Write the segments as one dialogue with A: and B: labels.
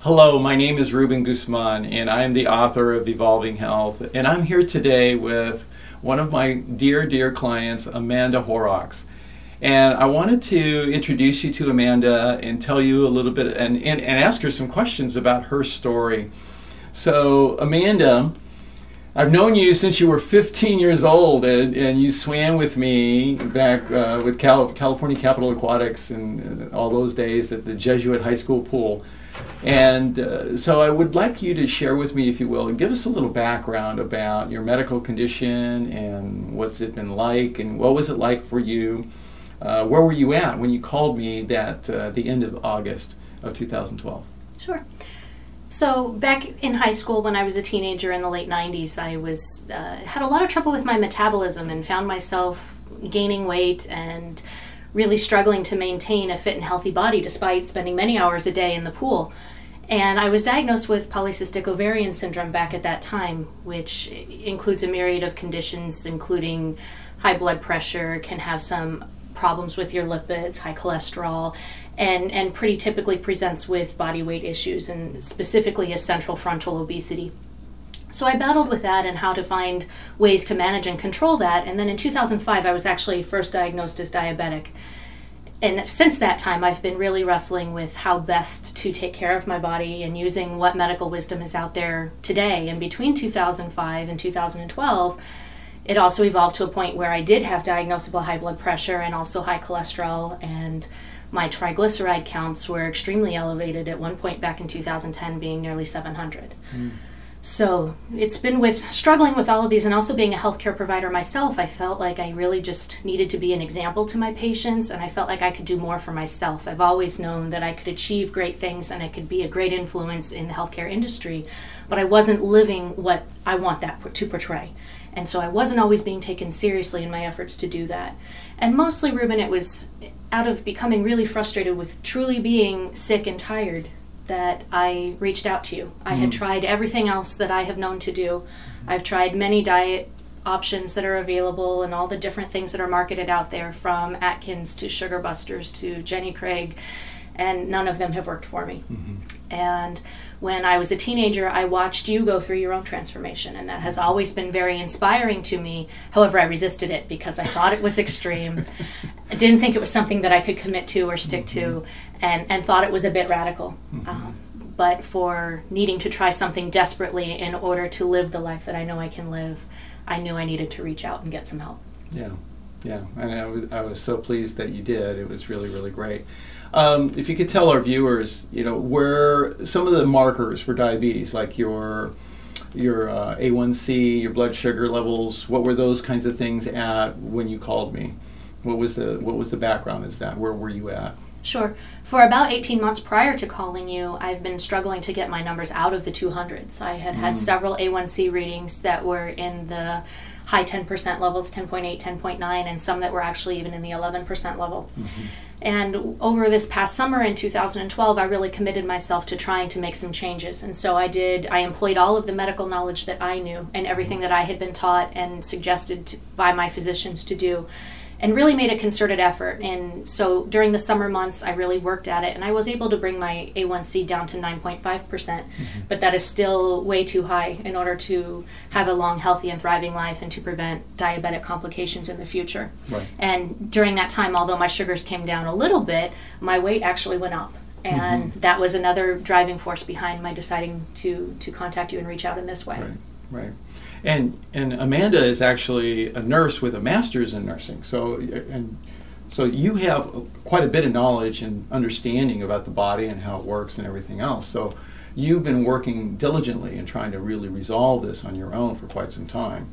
A: Hello, my name is Ruben Guzman, and I am the author of Evolving Health, and I'm here today with one of my dear clients, Amanda Horrocks. And I wanted to introduce you to Amanda and tell you a little bit and ask her some questions about her story. So, Amanda, I've known you since you were 15 years old, and you swam with me back with California Capital Aquatics and all those days at the Jesuit High School pool. And so I would like you to share with me, if you will, and give us a little background about your medical condition and what's it been like and what was it like for you. Where were you at when you called me at the end of August of 2012?
B: Sure. So back in high school when I was a teenager in the late 90s, I had a lot of trouble with my metabolism and found myself gaining weight and really struggling to maintain a fit and healthy body despite spending many hours a day in the pool. And I was diagnosed with polycystic ovarian syndrome back at that time, which includes a myriad of conditions, including high blood pressure, can have some problems with your lipids, high cholesterol, and pretty typically presents with body weight issues, and specifically a central frontal obesity. So I battled with that and how to find ways to manage and control that. And then in 2005, I was actually first diagnosed as diabetic. And since that time, I've been really wrestling with how best to take care of my body and using what medical wisdom is out there today. And between 2005 and 2012, it also evolved to a point where I did have diagnosable high blood pressure and also high cholesterol, and my triglyceride counts were extremely elevated at one point back in 2010, being nearly 700. So it's been with struggling with all of these, and also being a healthcare provider myself, I felt like I really just needed to be an example to my patients, and I felt like I could do more for myself. I've always known that I could achieve great things and I could be a great influence in the healthcare industry, but I wasn't living what I want that to portray. And so I wasn't always being taken seriously in my efforts to do that. And mostly, Ruben, it was out of becoming really frustrated with truly being sick and tired that I reached out to you. I had tried everything else that I have known to do. I've tried many diet options that are available and all the different things that are marketed out there, from Atkins to Sugar Busters to Jenny Craig, and none of them have worked for me. And when I was a teenager, I watched you go through your own transformation, and that has always been very inspiring to me. However, I resisted it because I thought it was extreme. I didn't think it was something that I could commit to or stick to, and thought it was a bit radical. But for needing to try something desperately in order to live the life that I know I can live, I knew I needed to reach out and get some help.
A: Yeah, and I was so pleased that you did. It was really great. If you could tell our viewers, where some of the markers for diabetes, like your A1C, your blood sugar levels, what were those kinds of things at when you called me? What was the background? Is that where were you at?
B: Sure. For about 18 months prior to calling you, I've been struggling to get my numbers out of the 200s. I had several A1C readings that were in the high 10% levels, 10.8, 10.9, and some that were actually even in the 11% level. And over this past summer in 2012, I really committed myself to trying to make some changes. And so I employed all of the medical knowledge that I knew and everything that I had been taught and suggested by my physicians to do, and really made a concerted effort. And so during the summer months, I really worked at it, and I was able to bring my A1C down to 9.5%, but that is still way too high in order to have a long, healthy, and thriving life and to prevent diabetic complications in the future. And during that time, although my sugars came down a little bit, my weight actually went up. And that was another driving force behind my deciding to contact you and reach out in this way.
A: Right. And Amanda is actually a nurse with a master's in nursing, so you have quite a bit of knowledge and understanding about the body and how it works and everything else. So you've been working diligently and trying to really resolve this on your own for quite some time.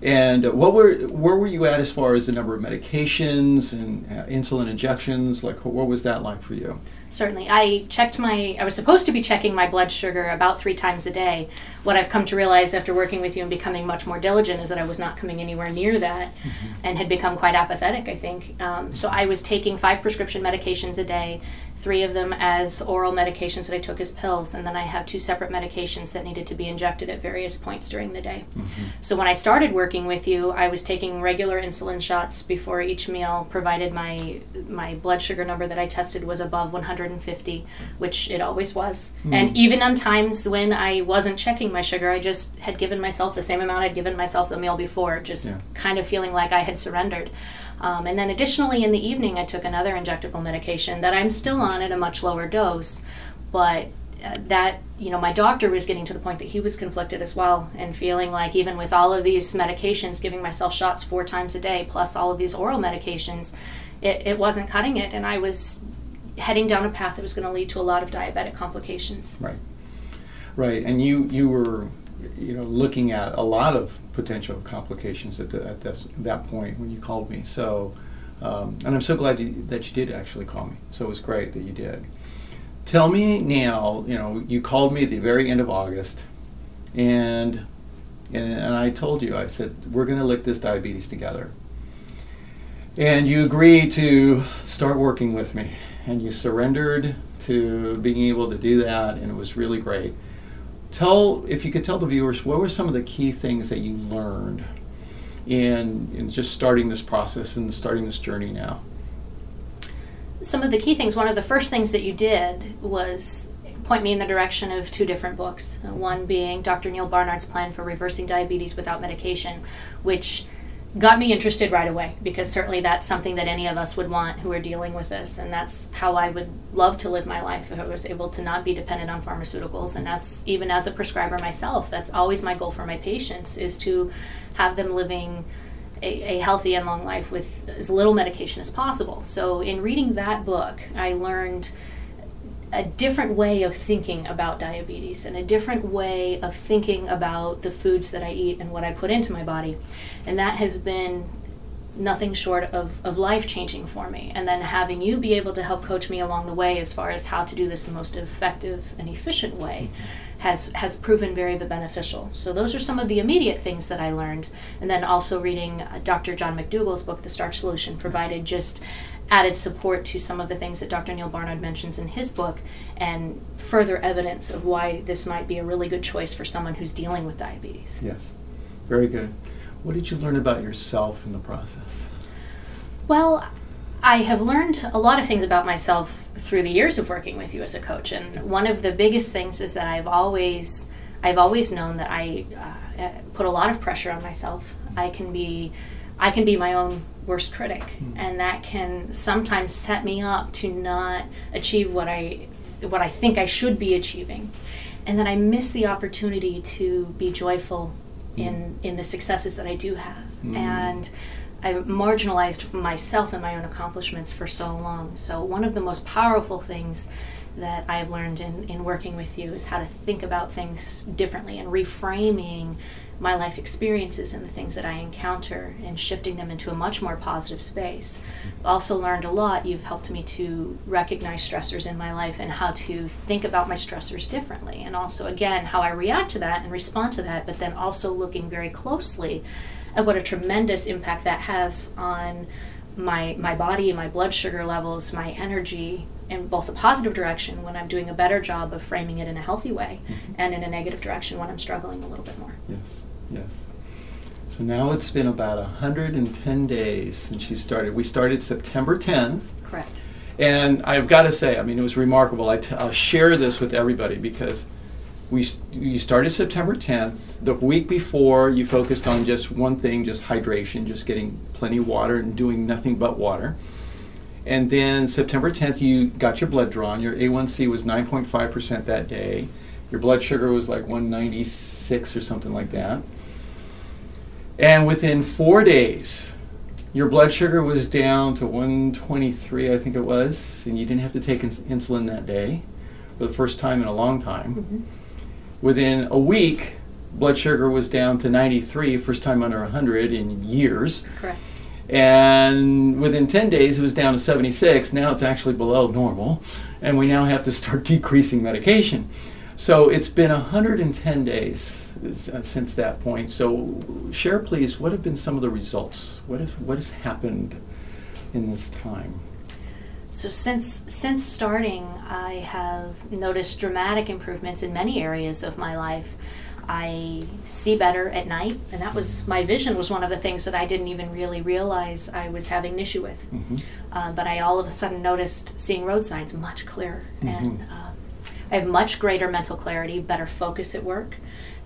A: And where were you at as far as the number of medications and insulin injections? Like, what was that like for you?
B: Certainly. I was supposed to be checking my blood sugar about 3 times a day. What I've come to realize after working with you and becoming much more diligent is that I was not coming anywhere near that, and had become quite apathetic, I think. So I was taking 5 prescription medications a day, 3 of them as oral medications that I took as pills, and then I have 2 separate medications that needed to be injected at various points during the day. So when I started working with you, I was taking regular insulin shots before each meal, provided my blood sugar number that I tested was above 150, which it always was. And even on times when I wasn't checking my sugar, I just had given myself the same amount I'd given myself the meal before, just kind of feeling like I had surrendered. And then additionally in the evening I took another injectable medication that I'm still on at a much lower dose, but that, you know, my doctor was getting to the point that he was conflicted as well, and feeling like even with all of these medications, giving myself shots 4 times a day plus all of these oral medications, it wasn't cutting it, and I was heading down a path that was going to lead to a lot of diabetic complications.
A: Right. And you were, you know, looking at a lot of potential complications at that point when you called me. So, and I'm so glad that you did actually call me. So it was great that you did. Tell me now, you know, you called me at the very end of August, and I told you, I said, we're going to lick this diabetes together. And you agreed to start working with me, and you surrendered to being able to do that, and it was really great. If you could tell the viewers, what were some of the key things that you learned in just starting this process and starting this journey now?
B: Some of the key things, one of the first things that you did was point me in the direction of 2 different books. One being Dr. Neil Barnard's Plan for Reversing Diabetes Without Medication, which got me interested right away, because certainly that's something that any of us would want who are dealing with this, and that's how I would love to live my life if I was able to not be dependent on pharmaceuticals. And even as a prescriber myself, that's always my goal for my patients, is to have them living a healthy and long life with as little medication as possible. So in reading that book, I learned a different way of thinking about diabetes, and a different way of thinking about the foods that I eat and what I put into my body. And that has been nothing short of life-changing for me. And then having you be able to help coach me along the way as far as how to do this the most effective and efficient way has proven very beneficial. So those are some of the immediate things that I learned. And then also reading Dr. John McDougall's book, The Starch Solution, provided just added support to some of the things that Dr. Neil Barnard mentions in his book, and further evidence of why this might be a really good choice for someone who's dealing with diabetes.
A: Yes, very good. What did you learn about yourself in the process?
B: Well, I have learned a lot of things about myself through the years of working with you as a coach, and one of the biggest things is that I've always known that I put a lot of pressure on myself. I can be my own worst critic, and that can sometimes set me up to not achieve what I think I should be achieving, and then I miss the opportunity to be joyful in the successes that I do have. And I've marginalized myself and my own accomplishments for so long. So one of the most powerful things that I've learned in working with you is how to think about things differently, and reframing my life experiences and the things that I encounter and shifting them into a much more positive space. Also learned a lot. You've helped me to recognize stressors in my life and how to think about my stressors differently, and also again how I react to that and respond to that, but then also looking very closely at what a tremendous impact that has on my body, my blood sugar levels, my energy, in both a positive direction when I'm doing a better job of framing it in a healthy way, and in a negative direction when I'm struggling a little bit more.
A: Yes. So now it's been about 110 days since she started. We started September 10th.
B: Correct.
A: And I've got to say, I mean, it was remarkable. I'll share this with everybody, because you started September 10th. The week before, you focused on just one thing, just hydration, just getting plenty of water and doing nothing but water. And then September 10th, you got your blood drawn. Your A1C was 9.5% that day. Your blood sugar was like 196 or something like that. And within 4 days, your blood sugar was down to 123, I think it was, and you didn't have to take insulin that day for the first time in a long time. Within a week, blood sugar was down to 93, first time under 100 in years.
B: Correct.
A: And within 10 days, it was down to 76. Now it's actually below normal, and we now have to start decreasing medication. So it's been 110 days since that point. So share, please, what have been some of the results? What has happened in this time?
B: So since starting, I have noticed dramatic improvements in many areas of my life. I see better at night, and that was, my vision was one of the things that I didn't even really realize I was having an issue with. But I all of a sudden noticed seeing road signs much clearer, and I have much greater mental clarity, better focus at work.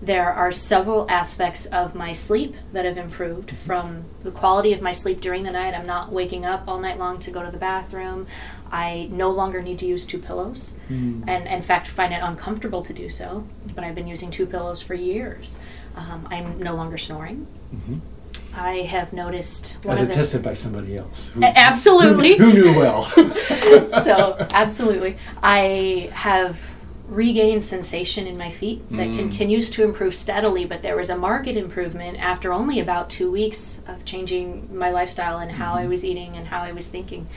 B: There are several aspects of my sleep that have improved, from the quality of my sleep during the night. I'm not waking up all night long to go to the bathroom. I no longer need to use 2 pillows, and in fact find it uncomfortable to do so, but I've been using 2 pillows for years. I'm no longer snoring. I have noticed
A: as attested by somebody else.
B: Absolutely.
A: Who knew well.
B: So, absolutely. I have regained sensation in my feet that continues to improve steadily, but there was a marked improvement after only about 2 weeks of changing my lifestyle and how I was eating and how I was thinking.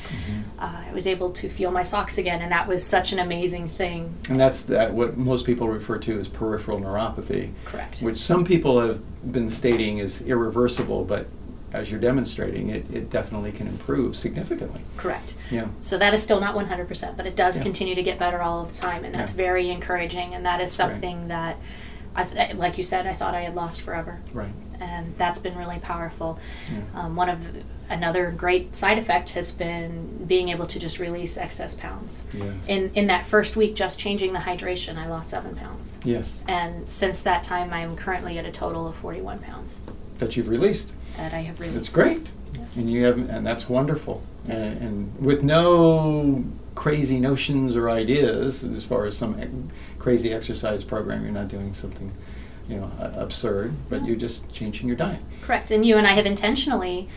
B: I was able to feel my socks again, and that was such an amazing thing.
A: And that's what most people refer to as peripheral neuropathy.
B: Correct.
A: Which some people have been stating is irreversible, but as you're demonstrating, it definitely can improve significantly.
B: Correct.
A: Yeah.
B: So that is still not 100%, but it does continue to get better all of the time, and that's very encouraging, and that is something that, like you said, I thought I had lost forever.
A: Right.
B: And that's been really powerful. Another great side effect has been being able to just release excess pounds.
A: Yes.
B: In that first week, just changing the hydration, I lost 7 pounds.
A: Yes.
B: And since that time, I'm currently at a total of 41 pounds.
A: That you've released.
B: That I have released.
A: That's great.
B: Yes.
A: And that's wonderful.
B: Yes.
A: And with no crazy notions or ideas as far as some crazy exercise program, you're not doing something, absurd, but you're just changing your diet.
B: Correct. And you and I have intentionally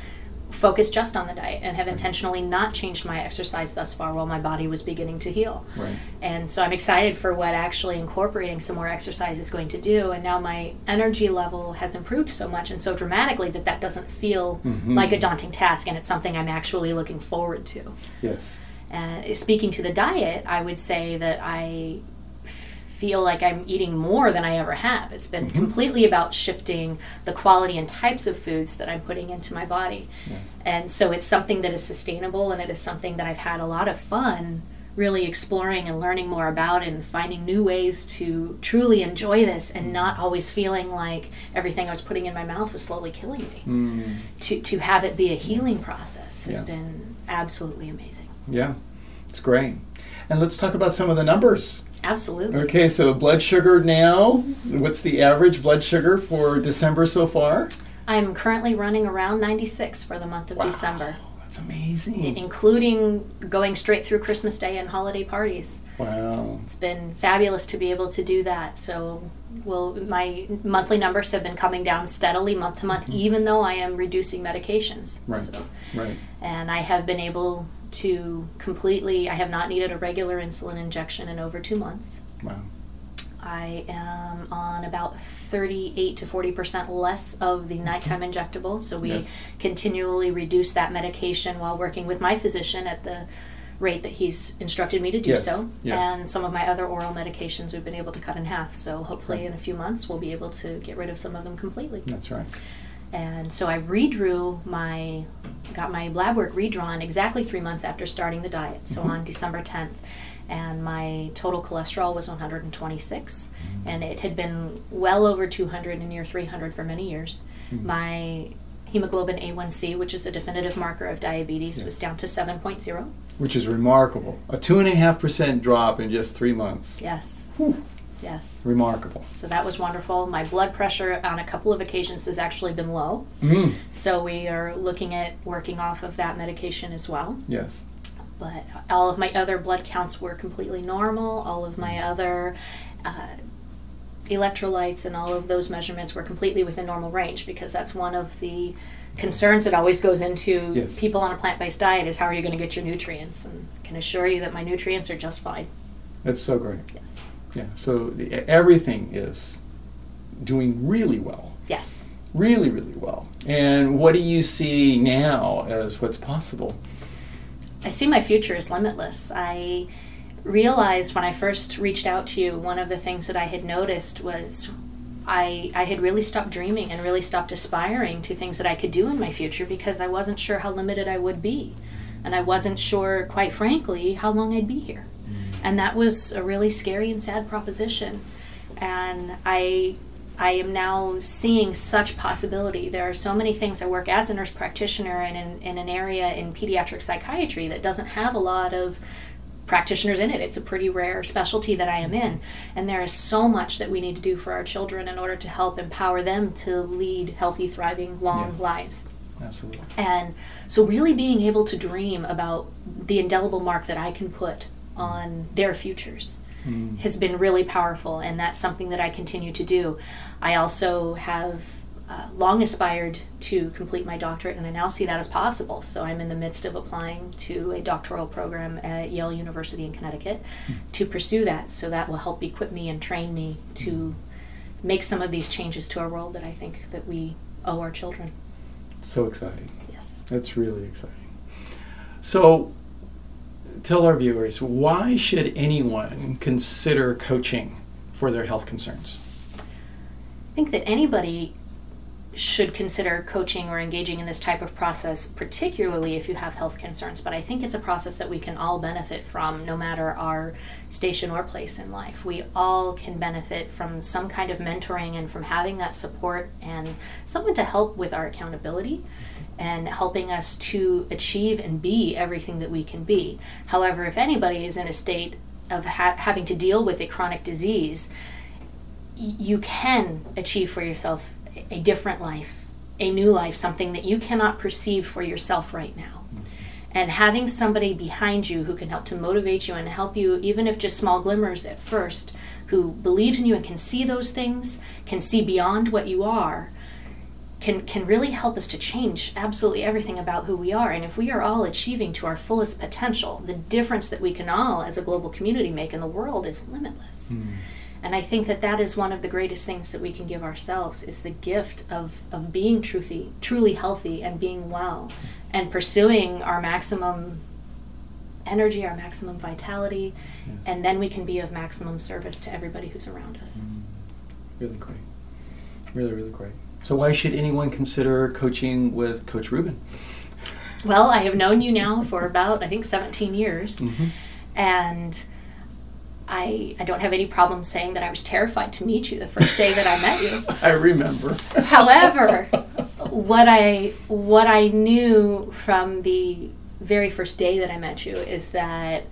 B: focused just on the diet and have intentionally not changed my exercise thus far while my body was beginning to heal.
A: Right.
B: And so I'm excited for what actually incorporating some more exercise is going to do. And now my energy level has improved so much and so dramatically that doesn't feel like a daunting task, and it's something I'm actually looking forward to.
A: Yes.
B: And speaking to the diet, I would say that I feel like I'm eating more than I ever have. It's been completely about shifting the quality and types of foods that I'm putting into my body.
A: Yes.
B: And so it's something that is sustainable, and it is something that I've had a lot of fun really exploring and learning more about, and finding new ways to truly enjoy this and not always feeling like everything I was putting in my mouth was slowly killing me. To have it be a healing process has been absolutely amazing.
A: Yeah, it's great. And let's talk about some of the numbers.
B: Absolutely.
A: Okay, so blood sugar now, what's the average blood sugar for December so far?
B: I'm currently running around 96 for the month of December.
A: That's amazing.
B: Including going straight through Christmas Day and holiday parties.
A: Wow.
B: It's been fabulous to be able to do that. So my monthly numbers have been coming down steadily month to month, even though I am reducing medications.
A: Right,
B: so,
A: right.
B: And I have been able to I have not needed a regular insulin injection in over 2 months.
A: Wow.
B: I am on about 38 to 40% less of the nighttime injectable, so we continually reduce that medication while working with my physician at the rate that he's instructed me to do so. Yes. And some of my other oral medications we've been able to cut in half, so hopefully in a few months we'll be able to get rid of some of them completely.
A: That's right.
B: And so I got my lab work redrawn exactly 3 months after starting the diet, so on December 10th. And my total cholesterol was 126, and it had been well over 200 and near 300 for many years. My hemoglobin A1C, which is a definitive marker of diabetes, was down to 7.0.
A: Which is remarkable. A 2.5% drop in just 3 months.
B: Yes.
A: Whew.
B: Yes.
A: Remarkable.
B: So that was wonderful. My blood pressure on a couple of occasions has actually been low. So we are looking at working off of that medication as well.
A: Yes.
B: But all of my other blood counts were completely normal. All of my other electrolytes and all of those measurements were completely within normal range, because that's one of the concerns that always goes into people on a plant-based diet is how are you going to get your nutrients? And I can assure you that my nutrients are just fine.
A: That's so great.
B: Yes.
A: Yeah, so everything is doing really well.
B: Yes.
A: Really, really well. And what do you see now as what's possible?
B: I see my future as limitless. I realized when I first reached out to you, one of the things that I had noticed was I had really stopped dreaming and really stopped aspiring to things that I could do in my future, because I wasn't sure how limited I would be. and I wasn't sure, quite frankly, how long I'd be here. And that was a really scary and sad proposition. And I am now seeing such possibility. There are so many things. I work as a nurse practitioner in an area in pediatric psychiatry that doesn't have a lot of practitioners in it. It's a pretty rare specialty that I am in. And there is so much that we need to do for our children in order to help empower them to lead healthy, thriving, long lives.
A: Absolutely.
B: And so really being able to dream about the indelible mark that I can put on their futures has been really powerful, and that's something that I continue to do. I also have long aspired to complete my doctorate, and I now see that as possible. So I'm in the midst of applying to a doctoral program at Yale University in Connecticut to pursue that, so that will help equip me and train me to make some of these changes to our world that I think that we owe our children.
A: So exciting.
B: Yes.
A: That's really exciting. So tell our viewers, why should anyone consider coaching for their health concerns?
B: I think that anybody should consider coaching or engaging in this type of process, particularly if you have health concerns. But I think it's a process that we can all benefit from, no matter our station or place in life. We all can benefit from some kind of mentoring and from having that support and someone to help with our accountability and helping us to achieve and be everything that we can be. However, if anybody is in a state of having to deal with a chronic disease, you can achieve for yourself a different life, a new life, something that you cannot perceive for yourself right now. And having somebody behind you who can help to motivate you and help you, even if just small glimmers at first, who believes in you and can see those things, can see beyond what you are, can really help us to change absolutely everything about who we are. And if we are all achieving to our fullest potential, the difference that we can all as a global community make in the world is limitless. And I think that that is one of the greatest things that we can give ourselves, is the gift of being truly healthy and being well and pursuing our maximum energy, our maximum vitality, and then we can be of maximum service to everybody who's around us.
A: Really great. Really, really great. So why should anyone consider coaching with Coach Ruben?
B: Well, I have known you now for about, I think, 17 years. And I don't have any problem saying that I was terrified to meet you the first day that I met you.
A: I remember.
B: However, what I knew from the very first day that I met you is that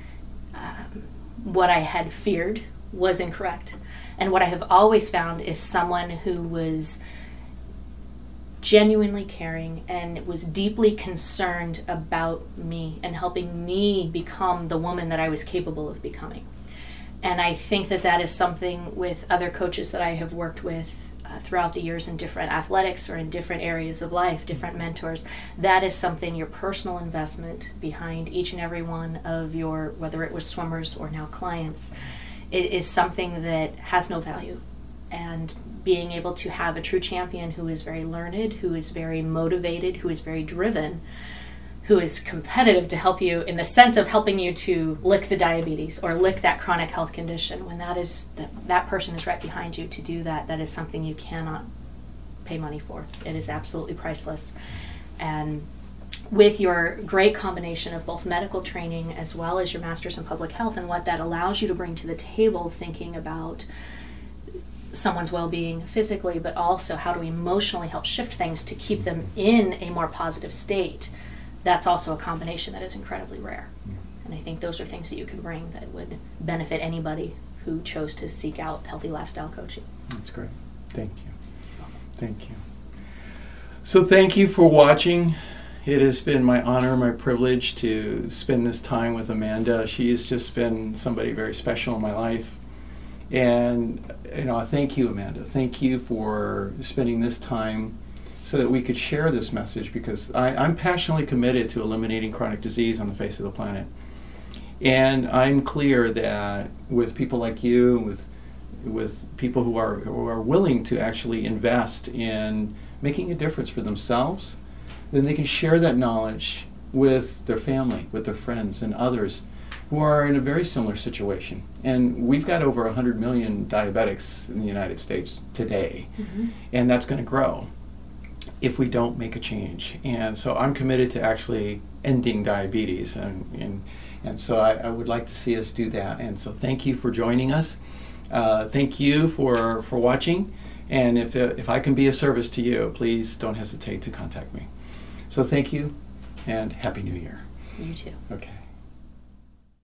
B: what I had feared was incorrect. And what I have always found is someone who was genuinely caring and was deeply concerned about me and helping me become the woman that I was capable of becoming. And I think that that is something with other coaches that I have worked with throughout the years in different athletics or in different areas of life, different mentors. That is something, your personal investment behind each and every one of your, whether it was swimmers or now clients, it is something that has no value. And being able to have a true champion who is very learned, who is very motivated, who is very driven, who is competitive to help you in the sense of helping you to lick the diabetes or lick that chronic health condition, when that person is right behind you to do that, that is something you cannot pay money for. It is absolutely priceless. And with your great combination of both medical training as well as your master's in public health, and what that allows you to bring to the table, thinking about someone's well-being physically, but also how to emotionally help shift things to keep them in a more positive state, that's also a combination that is incredibly rare. And I think those are things that you can bring that would benefit anybody who chose to seek out healthy lifestyle coaching.
A: That's great. Thank you. Thank you. So thank you for watching. It has been my honor, my privilege to spend this time with Amanda. She has just been somebody very special in my life. And thank you, Amanda. Thank you for spending this time so that we could share this message, because I'm passionately committed to eliminating chronic disease on the face of the planet. And I'm clear that with people like you, with people who are willing to actually invest in making a difference for themselves, then they can share that knowledge with their family, with their friends, and others who are in a very similar situation. And we've got over 100 million diabetics in the United States today, and that's going to grow. if we don't make a change. And so I'm committed to actually ending diabetes, and so I would like to see us do that. And so thank you for joining us. Thank you for watching, and if I can be of service to you, please don't hesitate to contact me. So thank you, and Happy New Year.
B: You too.
A: Okay.